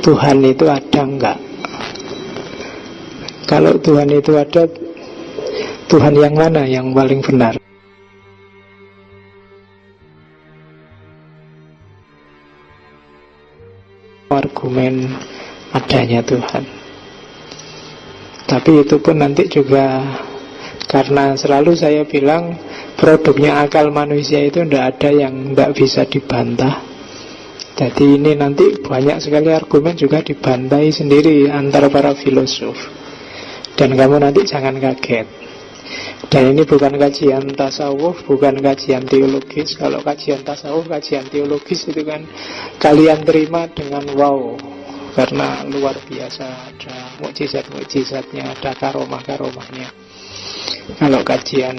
Tuhan itu ada enggak? Kalau Tuhan itu ada, Tuhan yang mana yang paling benar? Argumen adanya Tuhan. Tapi itu pun nanti juga, karena selalu saya bilang produknya akal manusia itu tidak ada yang tidak bisa dibantah. Jadi ini nanti banyak sekali argumen juga dibantai sendiri antara para filosof. Dan kamu nanti jangan kaget. Dan ini bukan kajian tasawuf, bukan kajian teologis. Kalau kajian tasawuf, kajian teologis itu kan kalian terima dengan wow, karena luar biasa, ada mukjizat-mukjizatnya, ada karomah-karomahnya. Kalau kajian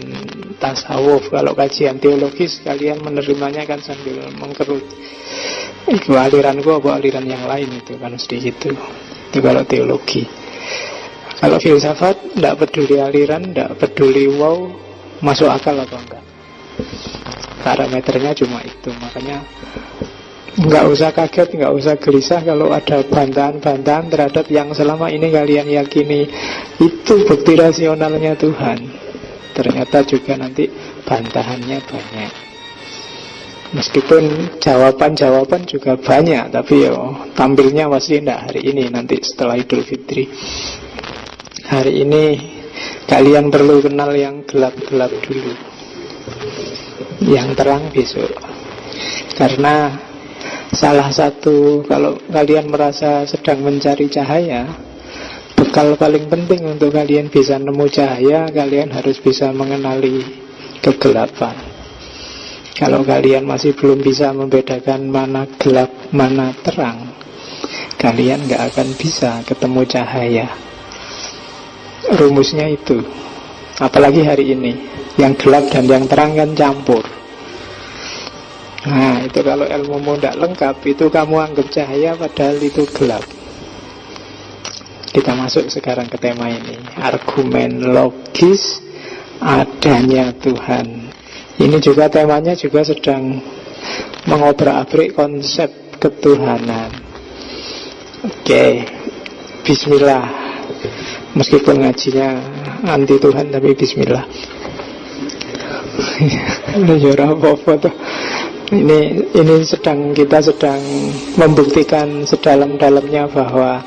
tasawuf, kalau kajian teologis, kalian menerimanya kan sambil mengkerut. Itu aliranku apa aliran yang lain, itu kan sedikit itu. Itu kalau teologi. Kalau filsafat, tidak peduli aliran, tidak peduli wow, masuk akal atau enggak. Parameternya cuma itu. Makanya nggak usah kaget, nggak usah gelisah kalau ada bantahan-bantahan terhadap yang selama ini kalian yakini itu bukti rasionalnya Tuhan. Ternyata juga nanti bantahannya banyak. Meskipun jawaban-jawaban juga banyak, tapi tampilnya pasti tidak hari ini, nanti setelah Idul Fitri. Hari ini kalian perlu kenal yang gelap-gelap dulu, yang terang besok. Karena salah satu, kalau kalian merasa sedang mencari cahaya, bekal paling penting untuk kalian bisa nemu cahaya, kalian harus bisa mengenali kegelapan. Kalau kalian masih belum bisa membedakan mana gelap, mana terang, kalian gak akan bisa ketemu cahaya. Rumusnya itu. Apalagi hari ini, yang gelap dan yang terang kan campur. Nah, itu kalau ilmumu tidak lengkap, itu kamu anggap cahaya padahal itu gelap. Kita masuk sekarang ke tema ini. Argumen logis adanya Tuhan. Ini juga temanya juga sedang mengobrak-abrik konsep ketuhanan. Oke, bismillah. Meskipun ngajinya anti Tuhan, tapi bismillah. Ini kita sedang membuktikan sedalam-dalamnya bahwa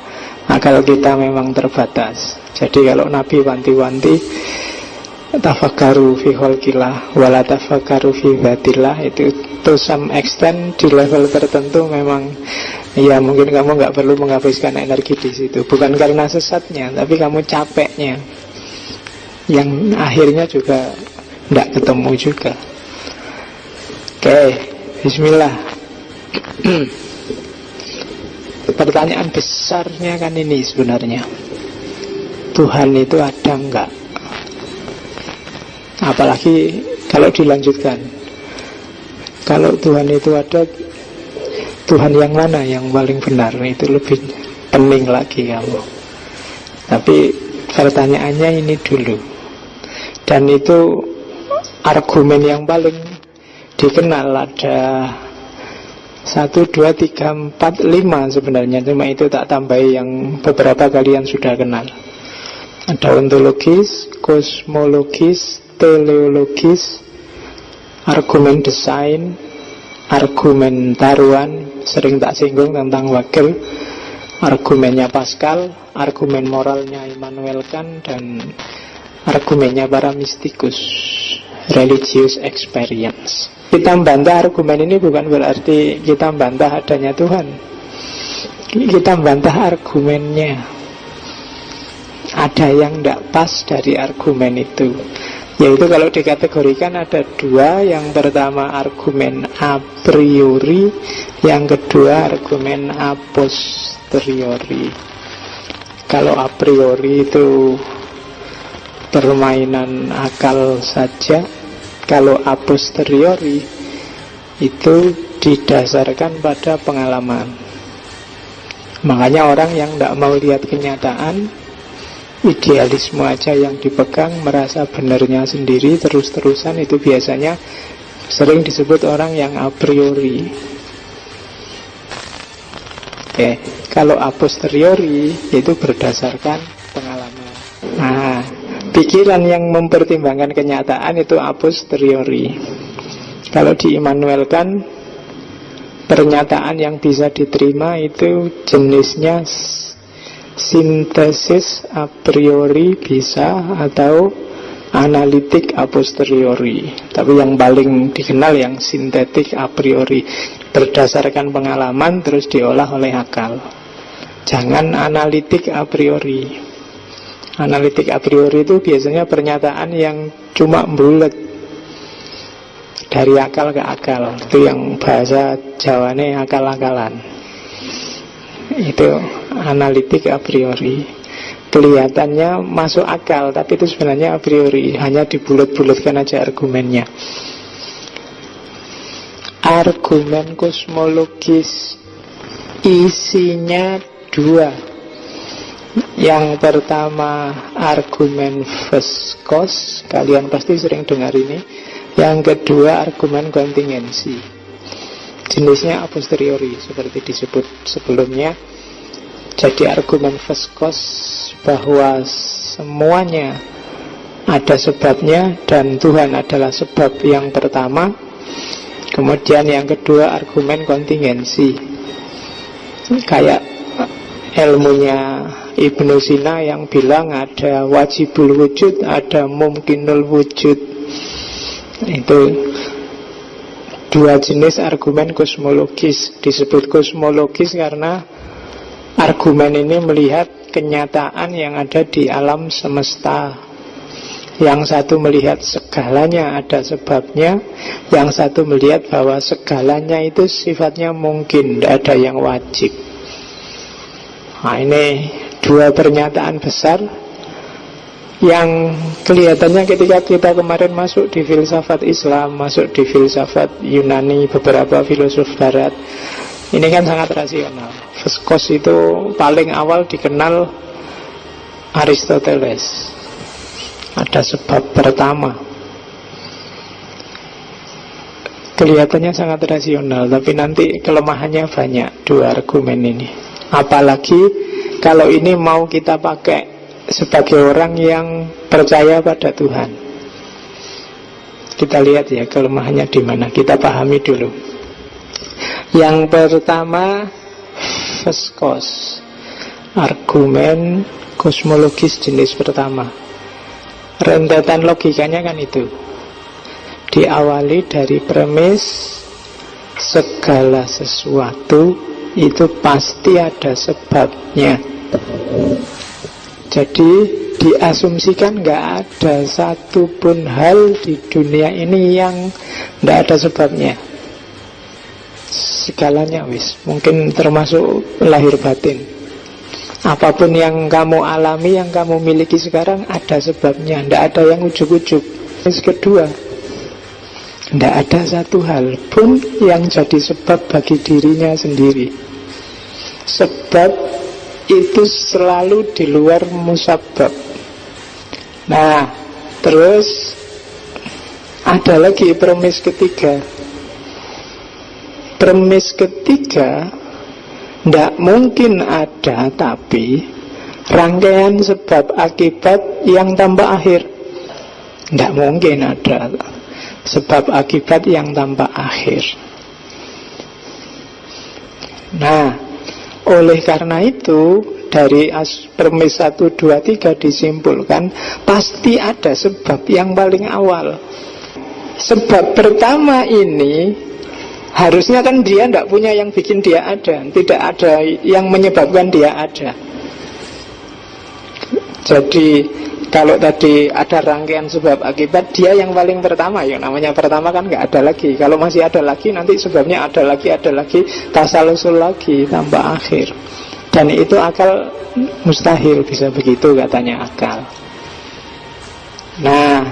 akal kita memang terbatas. Jadi kalau Nabi wanti-wanti tafakkaru fi khalqillah wala tafakkaru fi dzatillah, itu to some extent di level tertentu memang ya mungkin kamu nggak perlu menghabiskan energi di situ, bukan karena sesatnya, tapi kamu capeknya, yang akhirnya juga nggak ketemu juga. Oke, bismillah. Pertanyaan besarnya kan ini sebenarnya, Tuhan itu ada enggak? Apalagi kalau dilanjutkan, kalau Tuhan itu ada, Tuhan yang mana yang paling benar? Itu lebih pening lagi kamu. Tapi pertanyaannya ini dulu. Dan itu argumen yang paling dikenal. Ada 1, 2, 3, 4, 5 sebenarnya. Cuma itu tak tambahi yang beberapa kalian sudah kenal. Ada ontologis, kosmologis, teleologis, argumen desain, argumen taruhan, sering tak singgung tentang wakil, argumennya Pascal, argumen moralnya Immanuel Kant, dan argumennya para mistikus, religious experience. Kita membantah argumen ini bukan berarti kita membantah adanya Tuhan. Kita membantah argumennya. Ada yang tidak pas dari argumen itu. Yaitu kalau dikategorikan ada 2. Yang pertama argumen a priori, yang kedua argumen a posteriori. Kalau a priori itu permainan akal saja, kalau a posteriori itu didasarkan pada pengalaman. Makanya orang yang tidak mau lihat kenyataan, idealisme aja yang dipegang, merasa benarnya sendiri terus-terusan, itu biasanya sering disebut orang yang a priori. Oke, kalau a posteriori itu berdasarkan pengalaman. Nah, pikiran yang mempertimbangkan kenyataan itu a posteriori. Kalau di Immanuel Kant, pernyataan yang bisa diterima itu jenisnya sintesis a priori bisa, atau analitik a posteriori. Tapi yang paling dikenal yang sintetik a priori, berdasarkan pengalaman terus diolah oleh akal. Jangan analitik a priori. Analitik a priori itu biasanya pernyataan yang cuma bulat dari akal ke akal. Itu yang bahasa Jawane akal-akalan. Itu analitik a priori. Kelihatannya masuk akal, tapi itu sebenarnya a priori, hanya dibulat-bulatkan aja argumennya. Argumen kosmologis isinya dua. Yang pertama argumen Veskos, kalian pasti sering dengar ini. Yang kedua argumen kontingensi, jenisnya a posteriori seperti disebut sebelumnya. Jadi argumen Veskos bahwa semuanya ada sebabnya dan Tuhan adalah sebab yang pertama. Kemudian yang kedua argumen kontingensi, kayak ilmunya Ibnu Sina yang bilang ada wajibul wujud, ada mungkinul wujud. Itu dua jenis argumen kosmologis. Disebut kosmologis karena argumen ini melihat kenyataan yang ada di alam semesta. Yang satu melihat segalanya ada sebabnya, yang satu melihat bahwa segalanya itu sifatnya mungkin, tidak ada yang wajib. Nah, ini dua pernyataan besar yang kelihatannya ketika kita kemarin masuk di filsafat Islam, masuk di filsafat Yunani, beberapa filosof barat, ini kan sangat rasional. Veskos itu paling awal dikenal Aristoteles. Ada sebab pertama. Kelihatannya sangat rasional, tapi nanti kelemahannya banyak dua argumen ini. Apalagi kalau ini mau kita pakai sebagai orang yang percaya pada Tuhan. Kita lihat ya kelemahannya di mana. Kita pahami dulu. Yang pertama Veskos, argumen kosmologis jenis pertama. Rentetan logikanya kan itu diawali dari premis segala sesuatu itu pasti ada sebabnya. Jadi diasumsikan nggak ada satupun hal di dunia ini yang nggak ada sebabnya. Segalanya wis, mungkin termasuk lahir batin. Apapun yang kamu alami, yang kamu miliki sekarang ada sebabnya, tidak ada yang ujuk-ujuk. Yang kedua, tidak ada satu hal pun yang jadi sebab bagi dirinya sendiri. Sebab itu selalu di luar musabab. Nah, terus ada lagi premis ketiga. Premis ketiga, tidak mungkin ada tapi rangkaian sebab akibat yang tanpa akhir. Tidak mungkin ada sebab akibat yang tanpa akhir. Nah, oleh karena itu dari premis 1, 2, 3 disimpulkan pasti ada sebab yang paling awal. Sebab pertama ini harusnya kan dia tidak punya yang bikin dia ada, tidak ada yang menyebabkan dia ada. Jadi kalau tadi ada rangkaian sebab akibat, dia yang paling pertama. Yang namanya pertama kan nggak ada lagi. Kalau masih ada lagi, nanti sebabnya ada lagi, tasalusul lagi, tanpa akhir. Dan itu akal mustahil bisa begitu, katanya akal. Nah,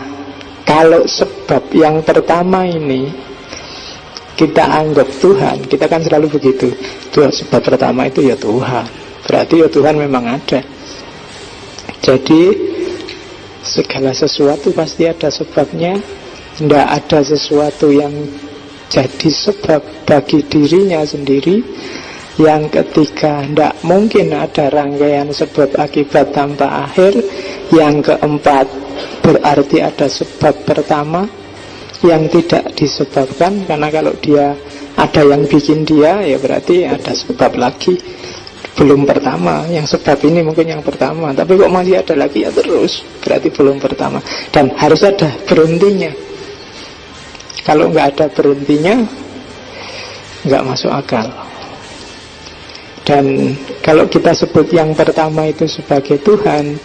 kalau sebab yang pertama ini kita anggap Tuhan, kita kan selalu begitu. Tuh, sebab pertama itu ya Tuhan, berarti ya Tuhan memang ada. Jadi segala sesuatu pasti ada sebabnya. Tidak ada sesuatu yang jadi sebab bagi dirinya sendiri. Yang ketiga, tidak mungkin ada rangkaian sebab akibat tanpa akhir. Yang keempat, berarti ada sebab pertama yang tidak disebabkan. Karena kalau dia ada yang bikin dia, ya berarti ada sebab lagi, belum pertama. Yang sebab ini mungkin yang pertama, tapi kok masih ada lagi, ya terus, berarti belum pertama. Dan harus ada berhentinya. Kalau nggak ada berhentinya, nggak masuk akal. Dan kalau kita sebut yang pertama itu sebagai Tuhan,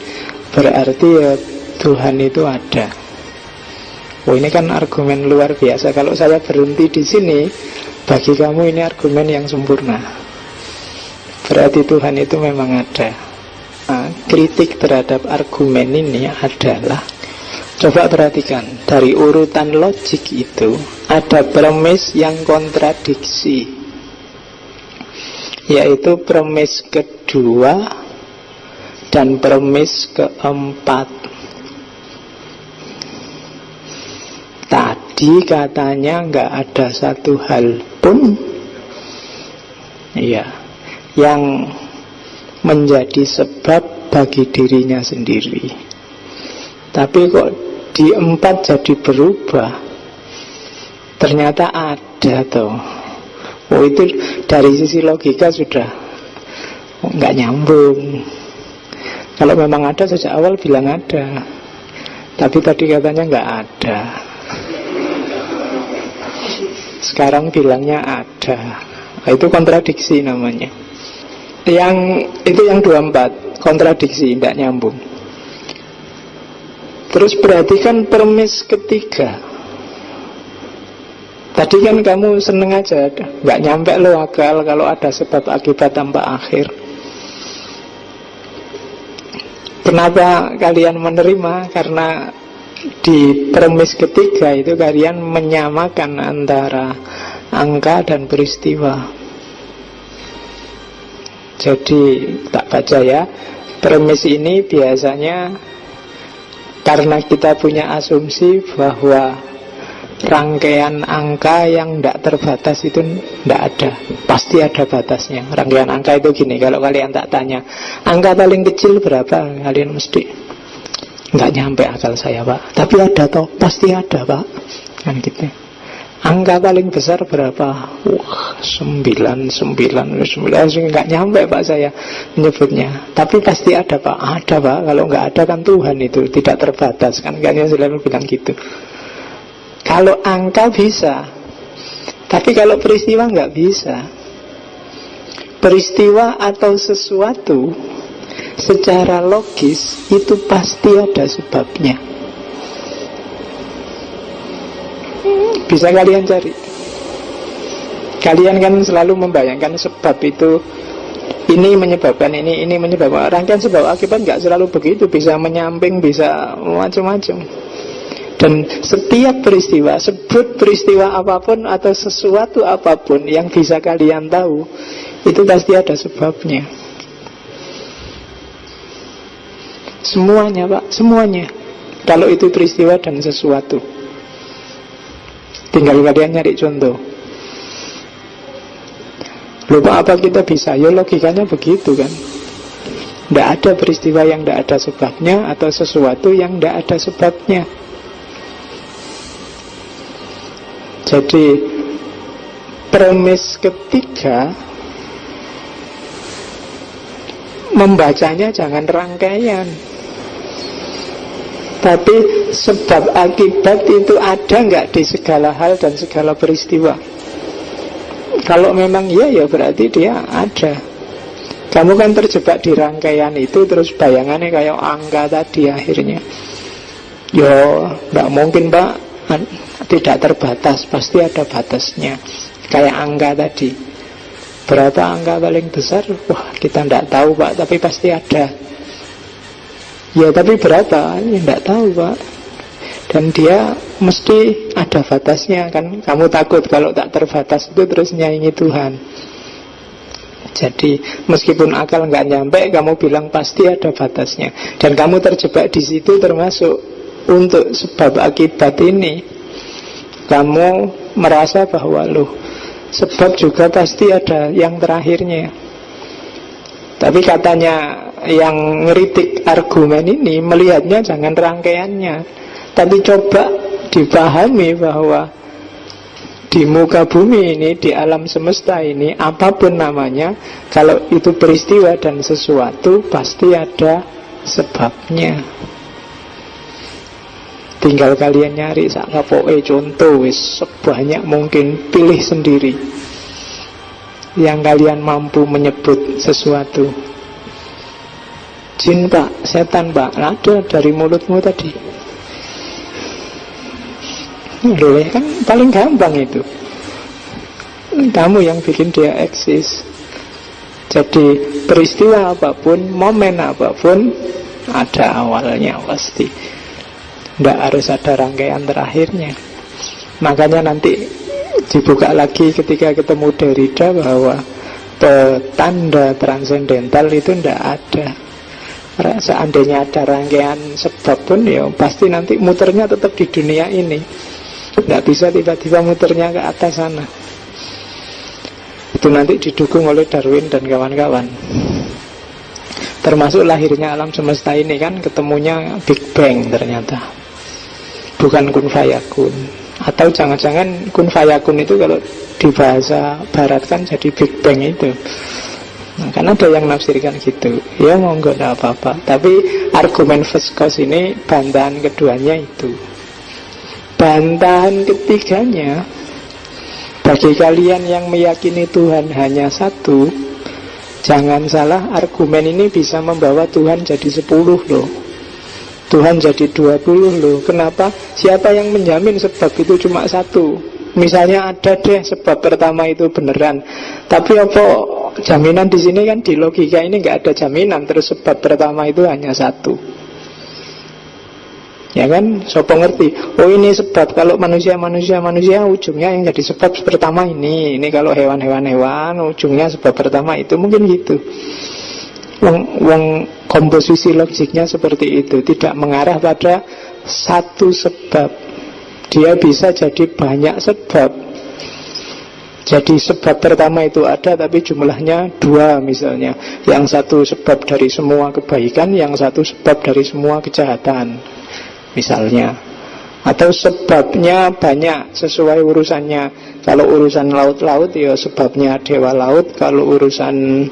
berarti ya Tuhan itu ada. Oh, ini kan argumen luar biasa. Kalau saya berhenti di sini, bagi kamu ini argumen yang sempurna. Berarti Tuhan itu memang ada. Nah, kritik terhadap argumen ini adalah, coba perhatikan, dari urutan logik itu ada premis yang kontradiksi, yaitu premis kedua dan premis keempat. Tadi katanya nggak ada satu hal pun yang menjadi sebab bagi dirinya sendiri. Tapi kok di 4 jadi berubah, ternyata ada toh. Oh, itu dari sisi logika sudah nggak nyambung. Kalau memang ada sejak awal bilang ada, tapi tadi katanya nggak ada, sekarang bilangnya ada. Nah, itu kontradiksi namanya. Itu yang 24, kontradiksi, tidak nyambung. Terus perhatikan premis ketiga. Tadi kan kamu seneng aja, nggak nyampe lo akal kalau ada sebab akibat tanpa akhir. Kenapa kalian menerima? Karena di premis ketiga itu kalian menyamakan antara angka dan peristiwa. Jadi tak baca ya, premis ini biasanya karena kita punya asumsi bahwa rangkaian angka yang tidak terbatas itu tidak ada, pasti ada batasnya. Rangkaian angka itu gini, kalau kalian tak tanya angka paling kecil berapa, kalian mesti nggak nyampe akal saya pak, tapi ada toh, pasti ada pak, kan gitu. Angka paling besar berapa? Wah, 9, nggak nyampe pak saya menyebutnya, tapi pasti ada pak. Ada pak, kalau nggak ada kan Tuhan itu tidak terbatas, kan kalian selalu bilang gitu. Kalau angka bisa, tapi kalau peristiwa nggak bisa. Peristiwa atau sesuatu secara logis itu pasti ada sebabnya. Bisa kalian cari. Kalian kan selalu membayangkan sebab itu, ini menyebabkan ini menyebabkan. Rangkaian sebab akibat nggak selalu begitu, bisa menyamping, bisa macam-macam. Dan setiap peristiwa, sebut peristiwa apapun atau sesuatu apapun yang bisa kalian tahu, itu pasti ada sebabnya. Semuanya pak, semuanya. Kalau itu peristiwa dan sesuatu, tinggal kalian nyari contoh. Lupa apa kita bisa? Ya logikanya begitu kan. Tidak ada peristiwa yang tidak ada sebabnya, atau sesuatu yang tidak ada sebabnya. Jadi premis ketiga membacanya jangan rangkaian, tapi sebab akibat itu ada nggak di segala hal dan segala peristiwa. Kalau memang iya, ya berarti dia ada. Kamu kan terjebak di rangkaian itu, terus bayangannya kayak angka tadi akhirnya. Yo, nggak mungkin pak, tidak terbatas, pasti ada batasnya. Kayak angka tadi, berapa angka paling besar? Wah, kita tidak tahu pak, tapi pasti ada. Ya tapi berapa? Ya tidak tahu pak. Dan dia mesti ada batasnya kan. Kamu takut kalau tak terbatas itu terus nyaingi Tuhan. Jadi meskipun akal nggak nyampe, kamu bilang pasti ada batasnya. Dan kamu terjebak di situ, termasuk untuk sebab akibat ini. Kamu merasa bahwa loh, sebab juga pasti ada yang terakhirnya. Tapi katanya yang ngeritik argumen ini melihatnya jangan rangkaiannya, tapi coba dipahami bahwa di muka bumi ini, di alam semesta ini, apapun namanya, kalau itu peristiwa dan sesuatu, pasti ada sebabnya. Tinggal kalian nyari sakapoe contoh wis sebanyak mungkin, pilih sendiri yang kalian mampu menyebut sesuatu. Jin pak, setan pak, ada dari mulutmu tadi. Boleh kan, paling gampang itu. Kamu yang bikin dia eksis. Jadi peristiwa apapun, momen apapun, ada awalnya pasti. Tidak harus ada rangkaian terakhirnya. Makanya nanti dibuka lagi ketika ketemu Derrida bahwa tanda transendental itu tidak ada. Seandainya ada rangkaian sebab pun, ya pasti nanti muternya tetap di dunia ini. Tidak bisa tiba-tiba muternya ke atas sana. Itu nanti didukung oleh Darwin dan kawan-kawan. Termasuk lahirnya alam semesta ini kan ketemunya Big Bang ternyata, bukan kun fayakun. Atau jangan-jangan kun fayakun itu kalau di bahasa barat kan jadi Big Bang itu. Nah, kan ada yang nafsirkan gitu. Ya monggo, tidak apa-apa. Tapi argumen first cause ini bantahan keduanya itu. Bantahan ketiganya, bagi kalian yang meyakini Tuhan hanya satu, jangan salah, argumen ini bisa membawa Tuhan jadi 10 loh, Tuhan jadi 20 loh. Kenapa? Siapa yang menjamin sebab itu cuma satu? Misalnya ada deh sebab pertama itu beneran, tapi apa jaminan di sini? Kan di logika ini nggak ada jaminan. Terus sebab pertama itu hanya satu, ya kan? Sopo ngerti, oh ini sebab. Kalau manusia ujungnya yang jadi sebab pertama ini kalau hewan ujungnya sebab pertama itu, mungkin gitu. Wong komposisi logiknya seperti itu, tidak mengarah pada satu sebab. Dia bisa jadi banyak sebab. Jadi sebab pertama itu ada tapi jumlahnya 2 misalnya. Yang satu sebab dari semua kebaikan, yang satu sebab dari semua kejahatan misalnya. Atau sebabnya banyak sesuai urusannya. Kalau urusan laut-laut ya sebabnya dewa laut. Kalau urusan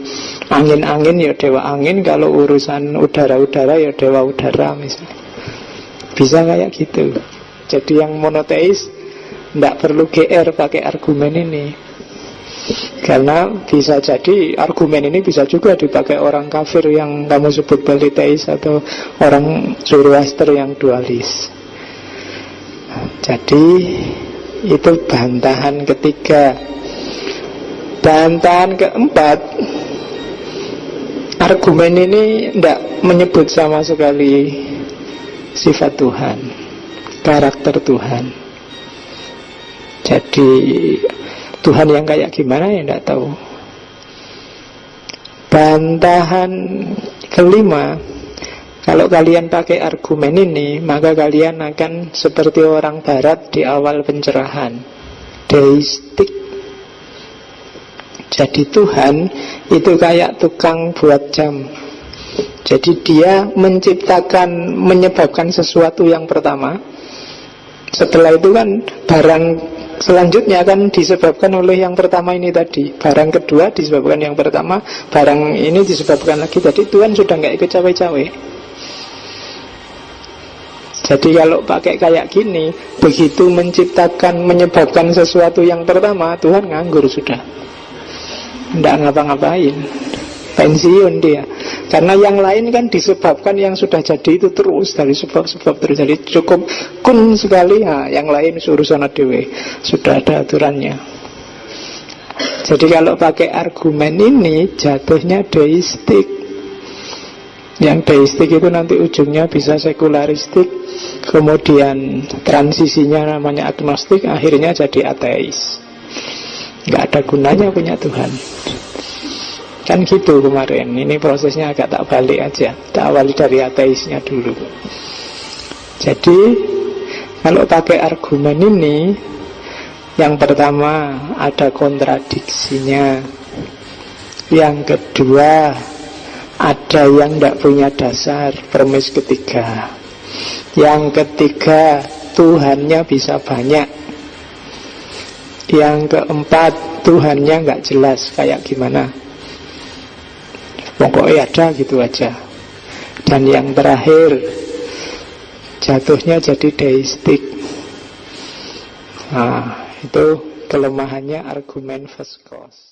angin-angin ya dewa angin. Kalau urusan udara-udara ya dewa udara misalnya. Bisa kayak gitu. Jadi yang monoteis tidak perlu GR pakai argumen ini. Karena bisa jadi argumen ini bisa juga dipakai orang kafir yang kamu sebut politeis, atau orang Zoroaster yang dualis. Jadi itu bantahan ketiga. Bantahan keempat, argumen ini tidak menyebut sama sekali sifat Tuhan, karakter Tuhan. Jadi Tuhan yang kayak gimana ya tidak tahu. Bantahan kelima, kalau kalian pakai argumen ini, maka kalian akan seperti orang barat di awal pencerahan, deistik. Jadi Tuhan itu kayak tukang buat jam. Jadi dia menciptakan, menyebabkan sesuatu yang pertama. Setelah itu kan barang selanjutnya akan disebabkan oleh yang pertama ini tadi. Barang kedua disebabkan yang pertama, barang ini disebabkan lagi. Jadi Tuhan sudah nggak ikut cawe-cawe. Jadi kalau pakai kayak gini, begitu menciptakan, menyebabkan sesuatu yang pertama, Tuhan nganggur sudah, nggak ngapa-ngapain, pensiun dia. Karena yang lain kan disebabkan, yang sudah jadi itu terus dari sebab-sebab terus. Jadi cukup kun sekali, nah, yang lain urusan dewe, sudah ada aturannya. Jadi kalau pakai argumen ini jatuhnya deistik. Yang deistik itu nanti ujungnya bisa sekularistik, kemudian transisinya namanya agnostik, akhirnya jadi ateis. Nggak ada gunanya punya Tuhan. Kan gitu kemarin. Ini prosesnya agak tak balik aja. Tak awali dari ateisnya dulu. Jadi kalau pakai argumen ini, Yang pertama, ada kontradiksinya. Yang kedua, ada yang tidak punya dasar, premis ketiga. Yang ketiga, Tuhannya bisa banyak. Yang keempat, Tuhannya nggak jelas kayak gimana, pokoknya ada gitu aja. Dan yang terakhir, jatuhnya jadi deistik. Nah, itu kelemahannya argumen Voskhod.